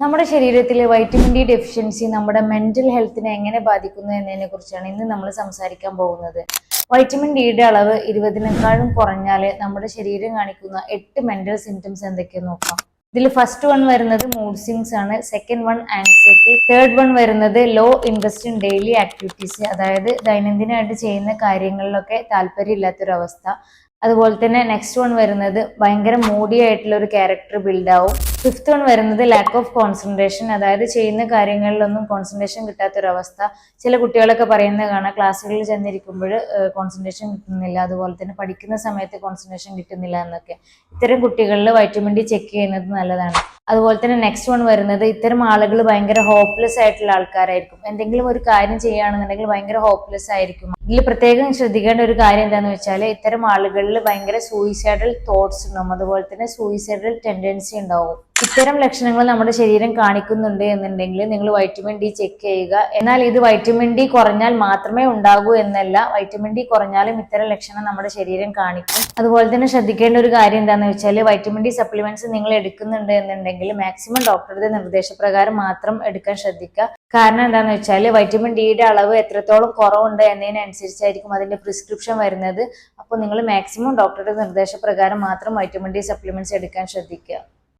നമ്മുടെ ശരീരത്തിലെ vitamin D deficiency നമ്മുടെ മെന്റൽ ഹെൽത്തിനെ എങ്ങനെ ബാധിക്കുന്നു എന്നതിനെ കുറിച്ചാണ് ഇന്ന് നമ്മൾ സംസാരിക്കാൻ പോകുന്നത്. വൈറ്റമിൻ ഡിയുടെ അളവ് 20-നേക്കാളും കുറഞ്ഞാൽ നമ്മുടെ ശരീരം കാണിക്കുന്ന 8 മെന്റൽ സിംറ്റംസ് എന്തൊക്കെയെന്ന് നോക്കാം. ഇതിൽ ഫസ്റ്റ് വൺ വരുന്നത് മൂഡ് സ്വിങ്സ് ആണ്. Second one anxiety. Third one വരുന്നത് low interest in daily activities, അതായത് ദൈനംദിനമായിട്ട് ചെയ്യുന്ന കാര്യങ്ങളിലൊക്കെ താല്പര്യമില്ലാത്തൊരവസ്ഥ. അതുപോലെ തന്നെ നെക്സ്റ്റ് വൺ വരുന്നത് ഭയങ്കര മൂഡി ആയിട്ടുള്ള ഒരു ക്യാരക്ടർ ബിൽഡ് ആവും. ഫിഫ്ത്ത് വൺ വരുന്നത് ലാക്ക് ഓഫ് കോൺസെൻട്രേഷൻ, അതായത് ചെയ്യുന്ന കാര്യങ്ങളിലൊന്നും കോൺസെൻട്രേഷൻ കിട്ടാത്തൊരവസ്ഥ. ചില കുട്ടികളൊക്കെ പറയുന്നത് കാണാം, ക്ലാസ്സുകളിൽ ചെന്നിരിക്കുമ്പോൾ കോൺസെൻട്രേഷൻ കിട്ടുന്നില്ല, അതുപോലെ തന്നെ പഠിക്കുന്ന സമയത്ത് കോൺസെൻട്രേഷൻ കിട്ടുന്നില്ല എന്നൊക്കെ. ഇത്തരം കുട്ടികളിൽ വൈറ്റമിൻ ഡി ചെക്ക് ചെയ്യുന്നത് നല്ലതാണ്. അതുപോലെ തന്നെ നെക്സ്റ്റ് വൺ വരുന്നത് ഇത്തരം ആളുകൾ ഭയങ്കര ഹോപ്പ്ലെസ് ആയിട്ടുള്ള ആൾക്കാരായിരിക്കും. എന്തെങ്കിലും ഒരു കാര്യം ചെയ്യുകയാണെന്നുണ്ടെങ്കിൽ ഭയങ്കര ഹോപ്പ്ലെസ് ആയിരിക്കും. ഇതിൽ പ്രത്യേകം ശ്രദ്ധിക്കേണ്ട ഒരു കാര്യം എന്താണെന്ന് വെച്ചാൽ ഇത്തരം ആളുകളിൽ ഭയങ്കര സൂയിസൈഡൽ തോട്ട്സ് ഉണ്ടാവും, അതുപോലെ തന്നെ സൂയിസൈഡൽ ടെൻഡൻസി ഉണ്ടാവും. ഇത്തരം ലക്ഷണങ്ങൾ നമ്മുടെ ശരീരം കാണിക്കുന്നുണ്ട് എന്നുണ്ടെങ്കിൽ നിങ്ങൾ വൈറ്റമിൻ ഡി ചെക്ക് ചെയ്യുക. എന്നാൽ ഇത് വൈറ്റമിൻ ഡി കുറഞ്ഞാൽ മാത്രമേ ഉണ്ടാകൂ എന്നല്ല, വൈറ്റമിൻ ഡി കുറഞ്ഞാലും ഇത്തരം ലക്ഷണം നമ്മുടെ ശരീരം കാണിക്കും. അതുപോലെ തന്നെ ശ്രദ്ധിക്കേണ്ട ഒരു കാര്യം എന്താണെന്ന് വെച്ചാൽ വൈറ്റമിൻ ഡി സപ്ലിമെന്റ്സ് നിങ്ങൾ എടുക്കുന്നുണ്ട് എന്നുണ്ടെങ്കിൽ മാക്സിമം ഡോക്ടറുടെ നിർദ്ദേശപ്രകാരം മാത്രം എടുക്കാൻ ശ്രദ്ധിക്കുക. കാരണം എന്താണെന്ന് വെച്ചാൽ വൈറ്റമിൻ ഡിയുടെ അളവ് എത്രത്തോളം കുറവുണ്ട് എന്നതിനനുസരിച്ചായിരിക്കും അതിന്റെ പ്രിസ്ക്രിപ്ഷൻ വരുന്നത്. അപ്പോൾ നിങ്ങൾ മാക്സിമം ഡോക്ടറുടെ നിർദ്ദേശപ്രകാരം മാത്രം വൈറ്റമിൻ ഡി സപ്ലിമെന്റ്സ് എടുക്കാൻ ശ്രദ്ധിക്കുക.